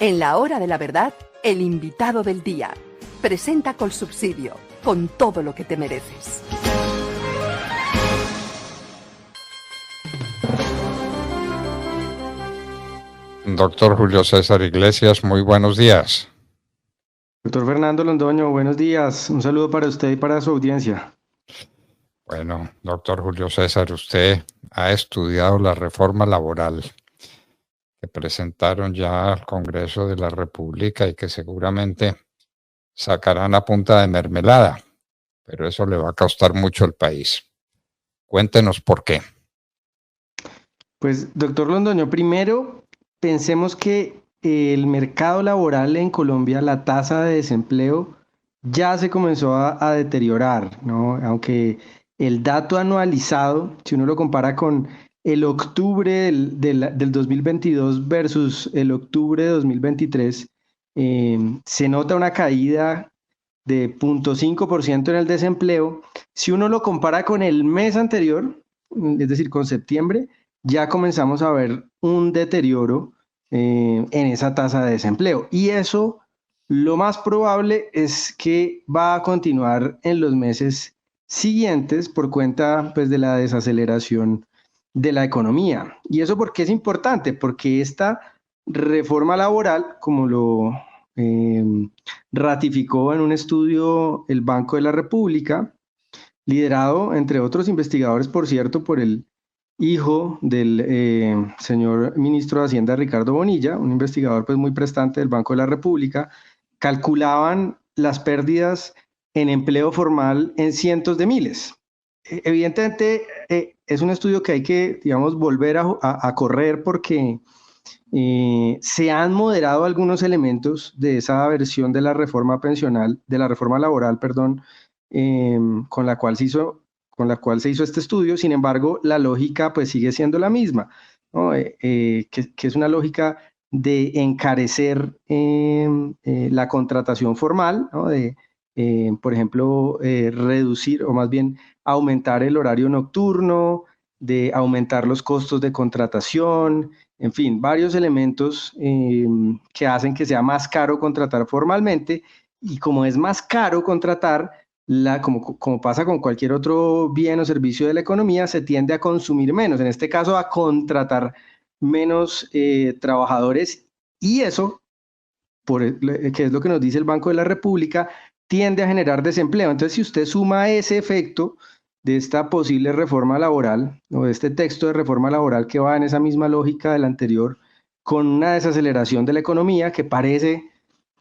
En la hora de la verdad, el invitado del día. Presenta Colsubsidio, con todo lo que te mereces. Doctor Julio César Iglesias, muy buenos días. Doctor Fernando Londoño, buenos días. Un saludo para usted y para su audiencia. Bueno, doctor Julio César, usted ha estudiado la reforma laboral que presentaron ya al Congreso de la República y que seguramente sacarán a punta de mermelada, pero eso le va a costar mucho al país. Cuéntenos por qué. Pues, doctor Londoño, primero pensemos que el mercado laboral en Colombia, la tasa de desempleo ya se comenzó a deteriorar, ¿no? Aunque el dato anualizado, si uno lo compara con el octubre del 2022 versus el octubre de 2023, se nota una caída de 0,5% en el desempleo. Si uno lo compara con el mes anterior, es decir, con septiembre, ya comenzamos a ver un deterioro en esa tasa de desempleo. Y eso, lo más probable es que va a continuar en los meses siguientes por cuenta, pues, de la desaceleración de la economía. ¿Y eso por qué es importante? Porque esta reforma laboral, como lo ratificó en un estudio el Banco de la República, liderado, entre otros investigadores, por cierto, por el hijo del señor ministro de Hacienda, Ricardo Bonilla, un investigador pues muy prestante del Banco de la República. Calculaban las pérdidas en empleo formal en cientos de miles. Evidentemente, es un estudio que hay que, digamos, volver a correr porque se han moderado algunos elementos de esa versión de la reforma pensional, de la reforma laboral, perdón, con la cual se hizo este estudio. Sin embargo, la lógica pues sigue siendo la misma, ¿no? Que es una lógica de encarecer la contratación formal, ¿no? Por ejemplo, reducir o más bien aumentar el horario nocturno, de aumentar los costos de contratación, en fin, varios elementos que hacen que sea más caro contratar formalmente, y como es más caro contratar, como pasa con cualquier otro bien o servicio de la economía, se tiende a consumir menos, en este caso a contratar menos trabajadores, y eso, que es lo que nos dice el Banco de la República, tiende a generar desempleo. Entonces, si usted suma ese efecto de esta posible reforma laboral o de este texto de reforma laboral que va en esa misma lógica del anterior, con una desaceleración de la economía que parece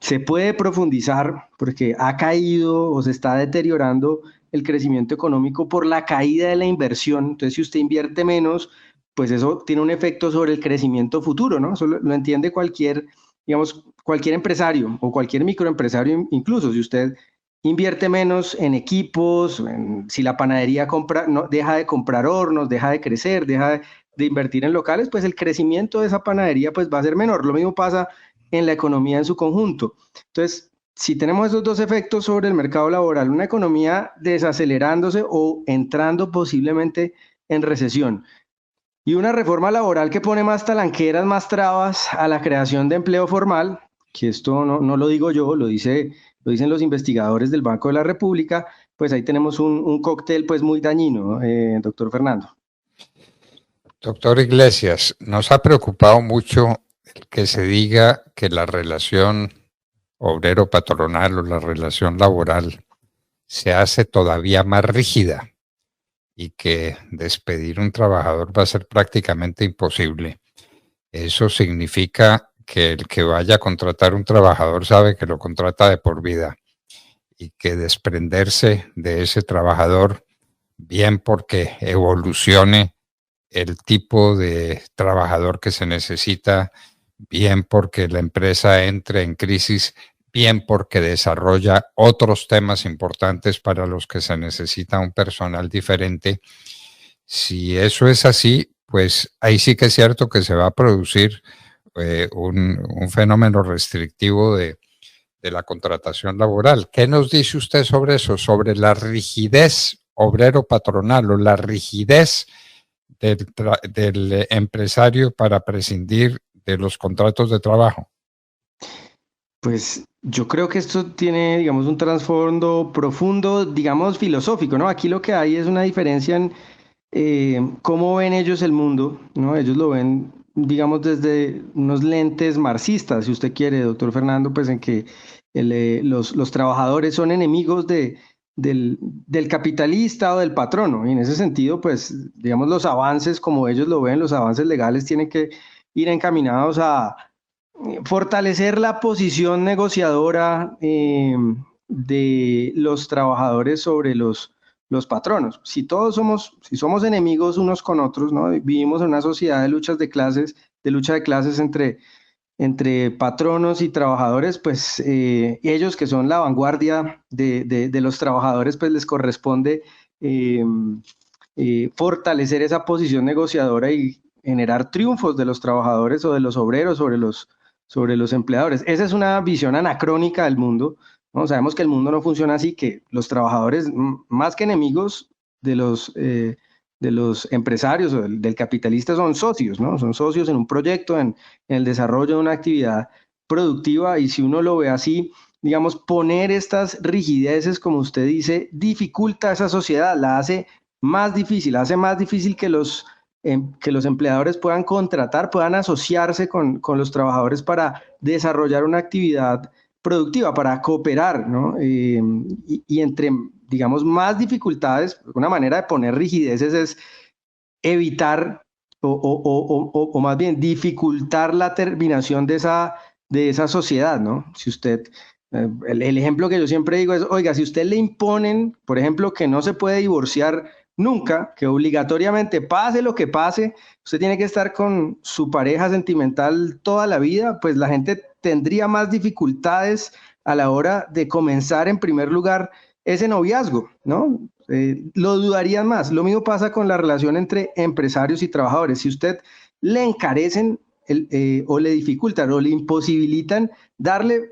se puede profundizar porque ha caído o se está deteriorando el crecimiento económico por la caída de la inversión. Entonces, si usted invierte menos, pues eso tiene un efecto sobre el crecimiento futuro, ¿no? Eso lo entiende cualquier, digamos, cualquier empresario o cualquier microempresario, incluso si usted invierte menos en equipos, si la panadería deja de comprar hornos, deja de crecer, deja de invertir en locales, pues el crecimiento de esa panadería pues va a ser menor. Lo mismo pasa en la economía en su conjunto. Entonces, si tenemos esos dos efectos sobre el mercado laboral, una economía desacelerándose o entrando posiblemente en recesión, y una reforma laboral que pone más talanqueras, más trabas a la creación de empleo formal, que esto no lo digo yo, lo dicen los investigadores del Banco de la República, pues ahí tenemos un cóctel pues muy dañino, doctor Fernando. Doctor Iglesias, nos ha preocupado mucho el que se diga que la relación obrero-patronal o la relación laboral se hace todavía más rígida y que despedir un trabajador va a ser prácticamente imposible. Eso significa que el que vaya a contratar un trabajador sabe que lo contrata de por vida y que desprenderse de ese trabajador, bien porque evolucione el tipo de trabajador que se necesita, bien porque la empresa entre en crisis, bien porque desarrolla otros temas importantes para los que se necesita un personal diferente. Si eso es así, pues ahí sí que es cierto que se va a producir un fenómeno restrictivo de la contratación laboral. ¿Qué nos dice usted sobre eso? Sobre la rigidez obrero-patronal o la rigidez del empresario para prescindir de los contratos de trabajo. Pues yo creo que esto tiene, digamos, un trasfondo profundo, digamos, filosófico, ¿no? Aquí lo que hay es una diferencia en cómo ven ellos el mundo, ¿no? Ellos lo ven, digamos, desde unos lentes marxistas, si usted quiere, doctor Fernando, pues en que los trabajadores son enemigos del capitalista o del patrono. Y en ese sentido, pues, digamos, los avances, como ellos lo ven, los avances legales tienen que ir encaminados a fortalecer la posición negociadora de los trabajadores sobre los patronos. Si somos enemigos unos con otros, ¿no? Vivimos en una sociedad de luchas de clases, de lucha de clases entre patronos y trabajadores, pues ellos que son la vanguardia de los trabajadores, pues les corresponde eh, fortalecer esa posición negociadora y generar triunfos de los trabajadores o de los obreros sobre los empleadores. Esa es una visión anacrónica del mundo, ¿no? Sabemos que el mundo no funciona así, que los trabajadores, más que enemigos de los empresarios o del capitalista, son socios, ¿no? Son socios en un proyecto, en el desarrollo de una actividad productiva, y si uno lo ve así, digamos, poner estas rigideces, como usted dice, dificulta a esa sociedad, la hace más difícil que los empleadores puedan contratar, puedan asociarse con los trabajadores para desarrollar una actividad productiva, para cooperar, ¿no? Y entre, digamos, más dificultades, una manera de poner rigideces es evitar o más bien dificultar la terminación de esa sociedad, ¿no? Si usted, el ejemplo que yo siempre digo es, oiga, si usted le imponen, por ejemplo, que no se puede divorciar nunca, que obligatoriamente pase lo que pase, usted tiene que estar con su pareja sentimental toda la vida, pues la gente tendría más dificultades a la hora de comenzar en primer lugar ese noviazgo, ¿no? Lo dudarían más. Lo mismo pasa con la relación entre empresarios y trabajadores. Si usted le encarecen o le dificultan o le imposibilitan darle,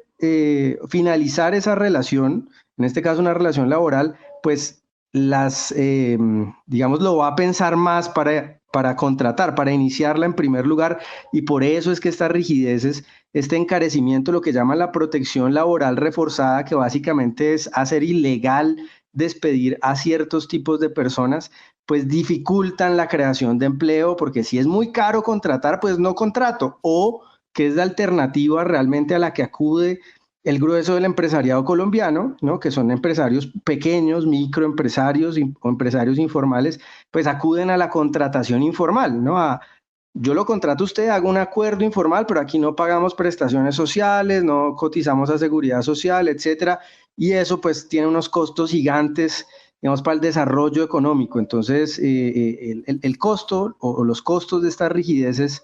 finalizar esa relación, en este caso una relación laboral, pues digamos, lo va a pensar más para contratar, para iniciarla en primer lugar, y por eso es que estas rigideces, este encarecimiento, lo que llaman la protección laboral reforzada, que básicamente es hacer ilegal despedir a ciertos tipos de personas, pues dificultan la creación de empleo, porque si es muy caro contratar, pues no contrato, o que es la alternativa realmente a la que acude el grueso del empresariado colombiano, ¿no? Que son empresarios pequeños, microempresarios o empresarios informales, pues acuden a la contratación informal, ¿no? Yo lo contrato a usted, hago un acuerdo informal, pero aquí no pagamos prestaciones sociales, no cotizamos a seguridad social, etcétera, y eso pues tiene unos costos gigantes, digamos, para el desarrollo económico. Entonces, el costo o los costos de estas rigideces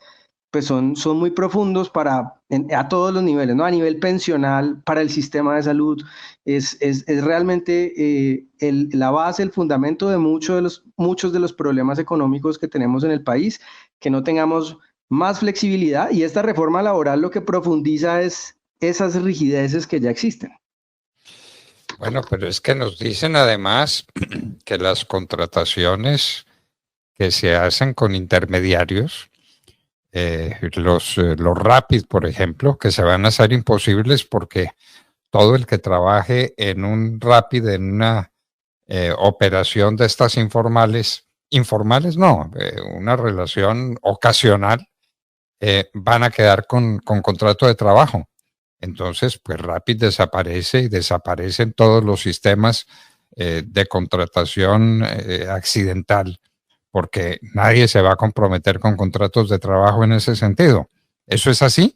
pues son muy profundos a todos los niveles, ¿no? A nivel pensional, para el sistema de salud, es realmente la base, el fundamento de muchos de los problemas económicos que tenemos en el país, que no tengamos más flexibilidad, y esta reforma laboral lo que profundiza es esas rigideces que ya existen. Bueno, pero es que nos dicen además que las contrataciones que se hacen con intermediarios, los Rapid, por ejemplo, que se van a hacer imposibles porque todo el que trabaje en un Rapid, en una operación de estas informales no, una relación ocasional, van a quedar con contrato de trabajo. Entonces, pues Rapid desaparece y desaparecen todos los sistemas de contratación accidental, porque nadie se va a comprometer con contratos de trabajo en ese sentido. ¿Eso es así?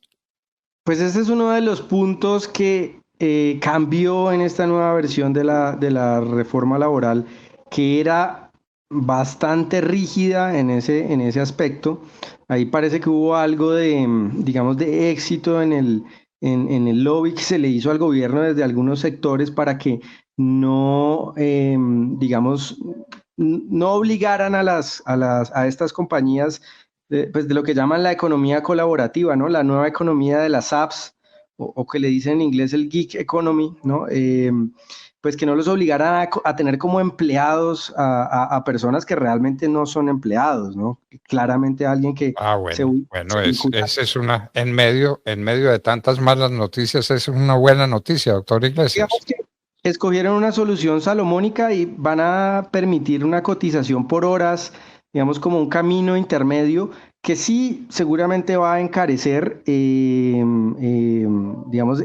Pues este es uno de los puntos que cambió en esta nueva versión de la reforma laboral, que era bastante rígida en ese aspecto. Ahí parece que hubo algo de, digamos, de éxito en el lobby que se le hizo al gobierno desde algunos sectores para que no, digamos, no obligaran a estas compañías pues de lo que llaman la economía colaborativa, ¿no? La nueva economía de las apps, o que le dicen en inglés el gig economy, ¿no? pues que no los obligaran a tener como empleados a personas que realmente no son empleados, ¿no? Claramente alguien que se vincula. Esa es en medio de tantas malas noticias, es una buena noticia, doctor Iglesias. Digamos que escogieron una solución salomónica y van a permitir una cotización por horas, digamos como un camino intermedio que sí seguramente va a encarecer, digamos,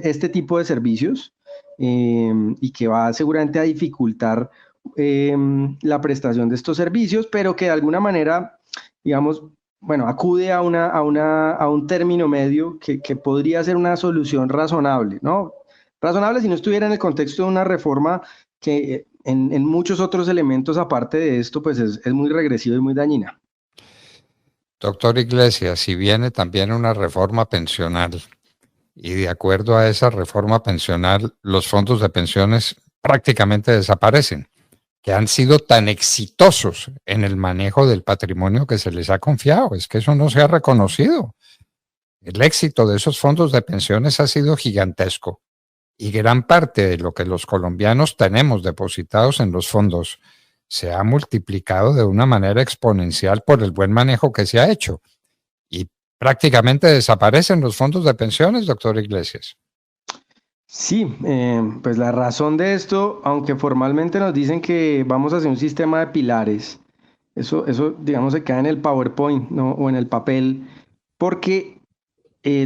este tipo de servicios, y que va seguramente a dificultar la prestación de estos servicios, pero que de alguna manera, digamos, bueno, acude a un término medio que podría ser una solución razonable, ¿no? Razonable si no estuviera en el contexto de una reforma que en muchos otros elementos aparte de esto, pues es muy regresiva y muy dañina. Doctor Iglesias, si viene también una reforma pensional y de acuerdo a esa reforma pensional, los fondos de pensiones prácticamente desaparecen, que han sido tan exitosos en el manejo del patrimonio que se les ha confiado. Es que eso no se ha reconocido. El éxito de esos fondos de pensiones ha sido gigantesco y gran parte de lo que los colombianos tenemos depositados en los fondos se ha multiplicado de una manera exponencial por el buen manejo que se ha hecho. Y prácticamente desaparecen los fondos de pensiones, doctor Iglesias. Sí, pues la razón de esto, aunque formalmente nos dicen que vamos a hacer un sistema de pilares, eso digamos se queda en el PowerPoint, ¿no? O en el papel, porque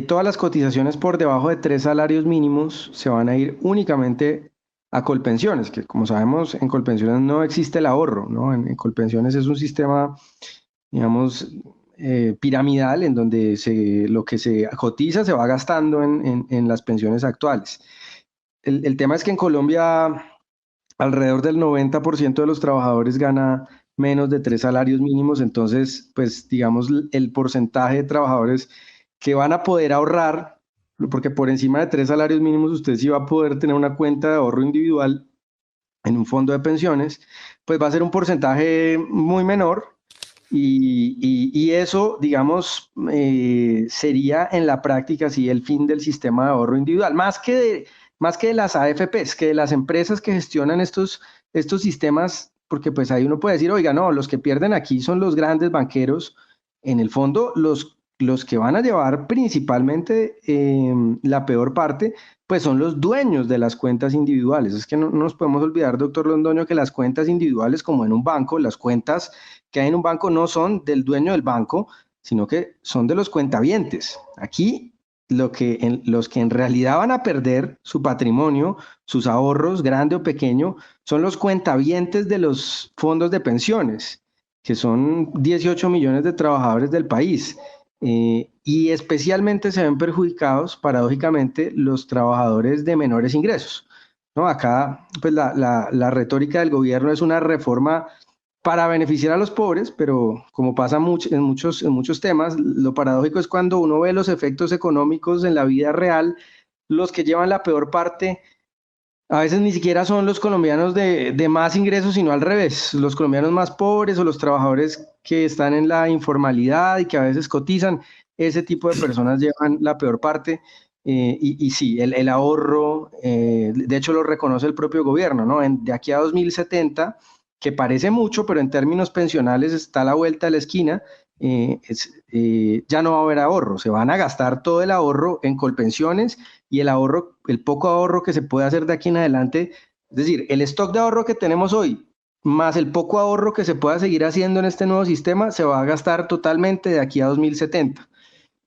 todas las cotizaciones por debajo de 3 salarios mínimos se van a ir únicamente a Colpensiones, que como sabemos en Colpensiones no existe el ahorro, ¿no? En Colpensiones es un sistema, digamos, piramidal en donde lo que se cotiza se va gastando en las pensiones actuales. El tema es que en Colombia alrededor del 90% de los trabajadores gana menos de 3 salarios mínimos, entonces, pues digamos, el porcentaje de trabajadores que van a poder ahorrar, porque por encima de 3 salarios mínimos usted sí va a poder tener una cuenta de ahorro individual en un fondo de pensiones, pues va a ser un porcentaje muy menor y eso, digamos, sería en la práctica sí el fin del sistema de ahorro individual, más que de las AFPs, que de las empresas que gestionan estos sistemas, porque pues ahí uno puede decir, oiga, no, los que pierden aquí son los grandes banqueros. En el fondo, los que van a llevar principalmente la peor parte, pues son los dueños de las cuentas individuales. Es que no nos podemos olvidar, doctor Londoño, que las cuentas individuales, como en un banco, las cuentas que hay en un banco no son del dueño del banco, sino que son de los cuentavientes. Aquí los que en realidad van a perder su patrimonio, sus ahorros, grande o pequeño, son los cuentavientes de los fondos de pensiones, que son 18 millones de trabajadores del país. Y especialmente se ven perjudicados, paradójicamente, los trabajadores de menores ingresos, ¿no? Acá, pues la retórica del gobierno es una reforma para beneficiar a los pobres, pero como pasa en muchos temas, lo paradójico es cuando uno ve los efectos económicos en la vida real, los que llevan la peor parte a veces ni siquiera son los colombianos de más ingresos, sino al revés, los colombianos más pobres o los trabajadores que están en la informalidad y que a veces cotizan, ese tipo de personas llevan la peor parte. Y sí, el ahorro, de hecho lo reconoce el propio gobierno, ¿no? De aquí a 2070, que parece mucho, pero en términos pensionales está a la vuelta de la esquina, ya no va a haber ahorro, se van a gastar todo el ahorro en Colpensiones y el poco ahorro que se puede hacer de aquí en adelante, es decir, el stock de ahorro que tenemos hoy, más el poco ahorro que se pueda seguir haciendo en este nuevo sistema, se va a gastar totalmente de aquí a 2070.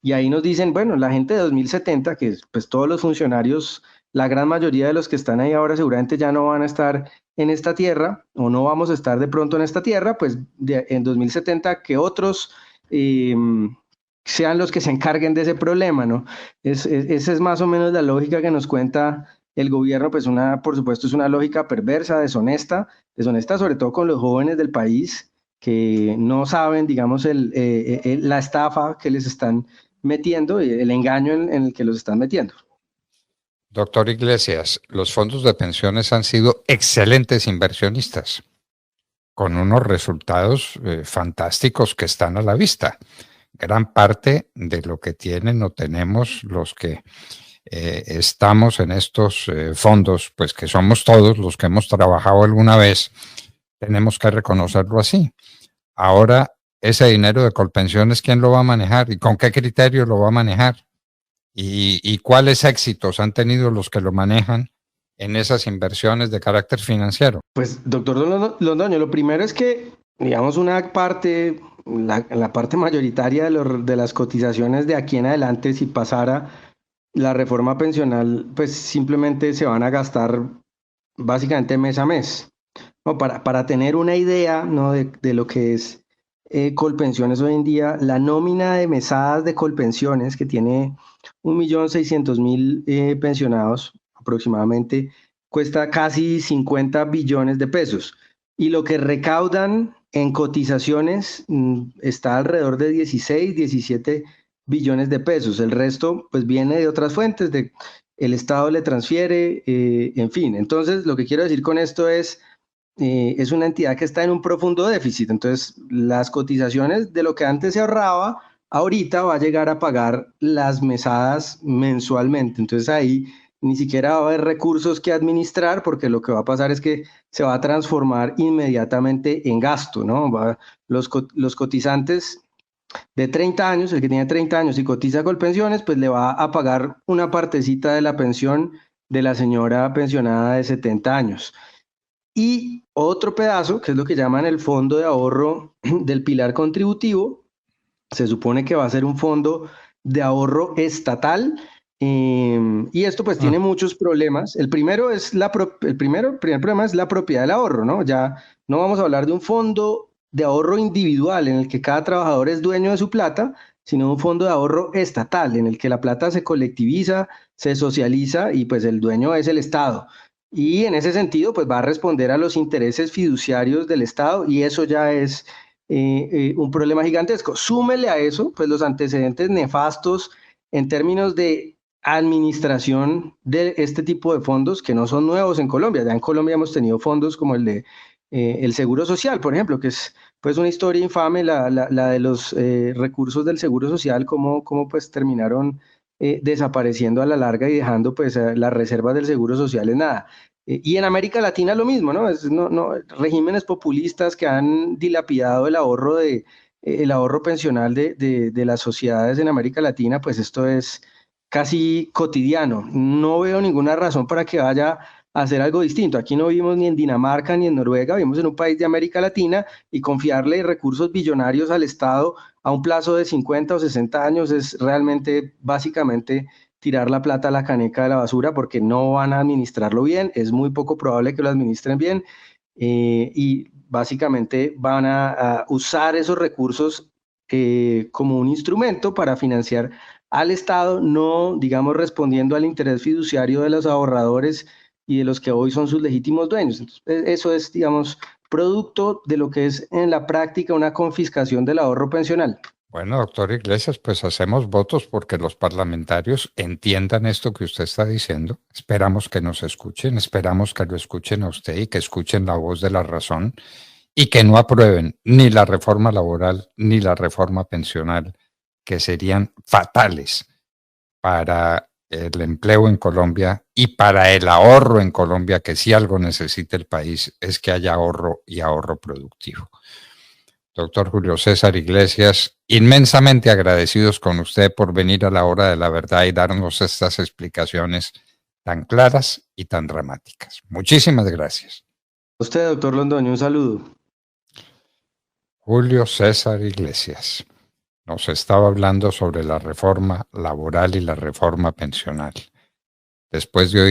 Y ahí nos dicen, bueno, la gente de 2070, que pues todos los funcionarios, la gran mayoría de los que están ahí ahora seguramente ya no van a estar en esta tierra, o no vamos a estar de pronto en esta tierra, pues en 2070 que otros sean los que se encarguen de ese problema, ¿no? Esa es más o menos la lógica que nos cuenta el gobierno, pues por supuesto es una lógica perversa, deshonesta sobre todo con los jóvenes del país que no saben, digamos, la estafa que les están metiendo, el engaño en el que los están metiendo. Doctor Iglesias, los fondos de pensiones han sido excelentes inversionistas, con unos resultados fantásticos que están a la vista. Gran parte de lo que tienen o tenemos los que estamos en estos fondos, pues que somos todos los que hemos trabajado alguna vez, tenemos que reconocerlo así. Ahora, ese dinero de Colpensiones, ¿quién lo va a manejar? ¿Y con qué criterio lo va a manejar? ¿Y cuáles éxitos han tenido los que lo manejan en esas inversiones de carácter financiero? Pues, doctor Londoño, lo primero es que, digamos, una parte, la parte mayoritaria de las cotizaciones de aquí en adelante, si pasara la reforma pensional, pues simplemente se van a gastar básicamente mes a mes. ¿No? Para tener una idea, ¿no? de lo que es Colpensiones hoy en día, la nómina de mesadas de Colpensiones, que tiene 1.600.000 pensionados aproximadamente, cuesta casi 50 billones de pesos. Y lo que recaudan en cotizaciones está alrededor de 16, 17 billones de pesos. El resto pues viene de otras fuentes, el Estado le transfiere, en fin. Entonces, lo que quiero decir con esto es una entidad que está en un profundo déficit. Entonces, las cotizaciones de lo que antes se ahorraba, ahorita va a llegar a pagar las mesadas mensualmente. Entonces, ahí ni siquiera va a haber recursos que administrar, porque lo que va a pasar es que se va a transformar inmediatamente en gasto, ¿no? Los cotizantes de 30 años, el que tiene 30 años y cotiza Colpensiones, pues le va a pagar una partecita de la pensión de la señora pensionada de 70 años. Y otro pedazo, que es lo que llaman el fondo de ahorro del pilar contributivo, se supone que va a ser un fondo de ahorro estatal, y esto pues tiene muchos problemas. El primer problema es la propiedad del ahorro, ¿no? Ya no vamos a hablar de un fondo de ahorro individual en el que cada trabajador es dueño de su plata, sino un fondo de ahorro estatal en el que la plata se colectiviza, se socializa y pues el dueño es el Estado. Y en ese sentido, pues va a responder a los intereses fiduciarios del Estado y eso ya es un problema gigantesco. Súmele a eso, pues los antecedentes nefastos en términos de administración de este tipo de fondos que no son nuevos en Colombia. Ya en Colombia hemos tenido fondos como el de el Seguro Social, por ejemplo, que es pues una historia infame, la de los recursos del Seguro Social, cómo pues terminaron desapareciendo a la larga y dejando pues las reservas del Seguro Social en nada. Y en América Latina lo mismo, ¿no? Regímenes populistas que han dilapidado el ahorro pensional de las sociedades en América Latina, pues esto es casi cotidiano. No veo ninguna razón para que vaya a hacer algo distinto. Aquí no vivimos ni en Dinamarca ni en Noruega, vivimos en un país de América Latina y confiarle recursos billonarios al Estado a un plazo de 50 o 60 años es realmente, básicamente, tirar la plata a la caneca de la basura porque no van a administrarlo bien, es muy poco probable que lo administren bien y básicamente van a usar esos recursos como un instrumento para financiar al Estado, no, digamos, respondiendo al interés fiduciario de los ahorradores y de los que hoy son sus legítimos dueños. Entonces, eso es, digamos, producto de lo que es en la práctica una confiscación del ahorro pensional. Bueno, doctor Iglesias, pues hacemos votos porque los parlamentarios entiendan esto que usted está diciendo. Esperamos que nos escuchen, esperamos que lo escuchen a usted y que escuchen la voz de la razón y que no aprueben ni la reforma laboral ni la reforma pensional, que serían fatales para el empleo en Colombia y para el ahorro en Colombia, que si algo necesita el país es que haya ahorro y ahorro productivo. Doctor Julio César Iglesias, inmensamente agradecidos con usted por venir a la hora de la verdad y darnos estas explicaciones tan claras y tan dramáticas. Muchísimas gracias. A usted, doctor Londoño, un saludo. Julio César Iglesias nos estaba hablando sobre la reforma laboral y la reforma pensional. Después de hoy